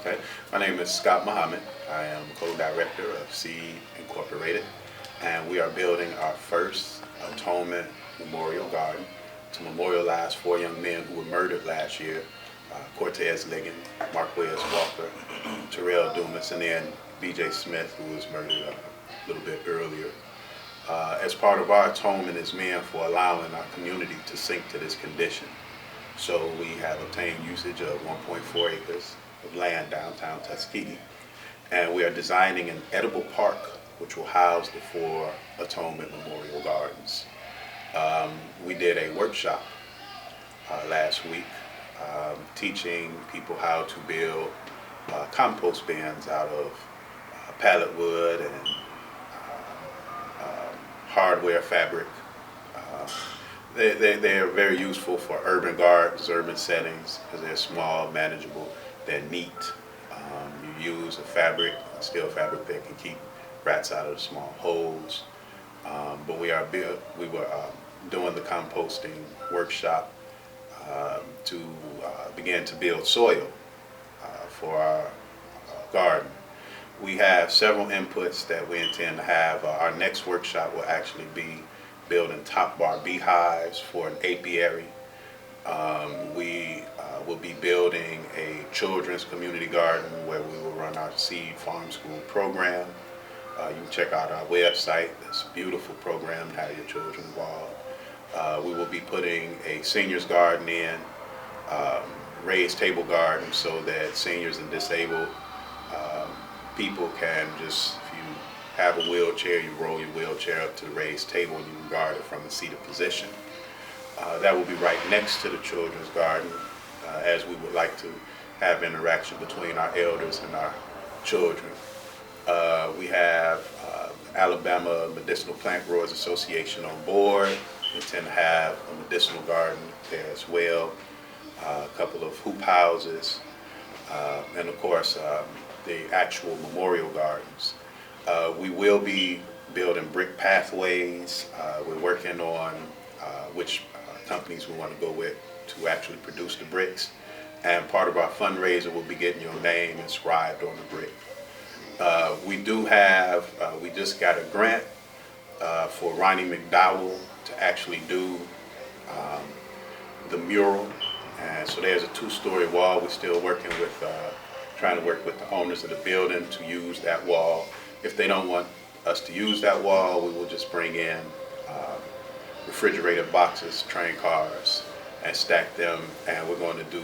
Okay, my name is Scott Muhammad. I am co-director of Seed Incorporated, and we are building our first Atonement Memorial Garden to memorialize 4 young men who were murdered last year, Cortez Ligon, Marquez Walker, Terrell Dumas, and then B.J. Smith, who was murdered a little bit earlier. As part of our atonement as men for allowing our community to sink to this condition. So we have obtained usage of 1.4 acres of land downtown Tuskegee, and we are designing an edible park which will house the 4 Atonement Memorial Gardens. We did a workshop last week teaching people how to build compost bins out of pallet wood and hardware fabric. They're very useful for urban gardens, urban settings, because they're small, manageable, they're neat. You use a steel fabric that can keep rats out of the small holes. But we were doing the composting workshop to begin to build soil for our garden. We have several inputs that we intend to have. Our next workshop will actually be building top bar beehives for an apiary. We will be building a children's community garden where we will run our Seed Farm School program. You can check out our website. It's a beautiful program to have your children involved. We will be putting a seniors garden in, raised table garden, so that seniors and disabled people can just, if you have a wheelchair, you roll your wheelchair up to the raised table and you can guard it from a seated position. That will be right next to the children's garden, as we would like to have interaction between our elders and our children. We have Alabama Medicinal Plant Growers Association on board. We intend to have a medicinal garden there as well, a couple of hoop houses, and of course the actual memorial gardens. We will be building brick pathways. We're working on which companies we want to go with to actually produce the bricks. And part of our fundraiser will be getting your name inscribed on the brick. We just got a grant for Ronnie McDowell to actually do the mural. And so there's a 2-story wall. We're still working with, trying to work with the owners of the building to use that wall. If they don't want us to use that wall, we will just bring in refrigerator boxes, train cars, and stack them. And we're going to do,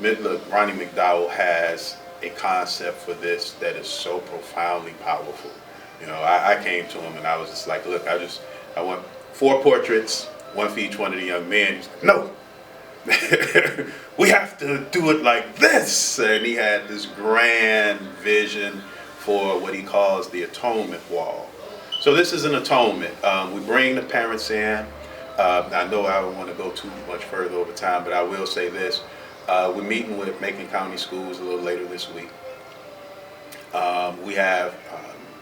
look, Ronnie McDowell has a concept for this that is so profoundly powerful. You know, I came to him and I was just like, look, I want 4 portraits, 1 for each one of the young men. He's like, no, we have to do it like this. And he had this grand vision for what he calls the atonement wall. So this is an atonement. We bring the parents in. I know I don't want to go too much further over time, but I will say this. We're meeting with Macon County schools a little later this week. We have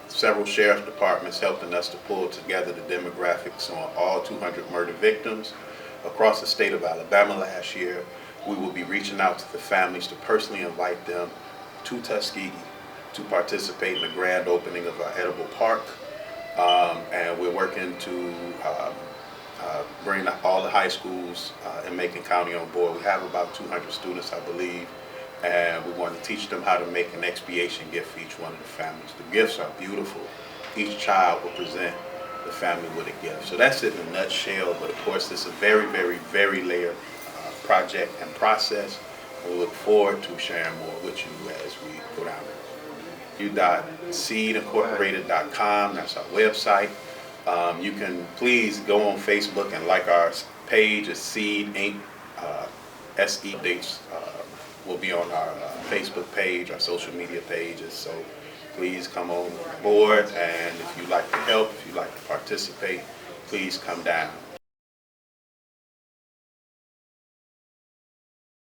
several sheriff departments helping us to pull together the demographics on all 200 murder victims across the state of Alabama last year. We will be reaching out to the families to personally invite them to Tuskegee to participate in the grand opening of our edible park. And we're working to bring all the high schools in Macon County on board. We have about 200 students, I believe, and we want to teach them how to make an expiation gift for each one of the families. The gifts are beautiful. Each child will present the family with a gift. So that's it in a nutshell, but of course this is a very, very, very layered project and process. We look forward to sharing more with you as we go down seedincorporated.com. That's our website. You can please go on Facebook and like our page. It's Seed Inc. SE dates will be on our Facebook page, our social media pages. So please come on board, and if you'd like to help, if you'd like to participate, please come down.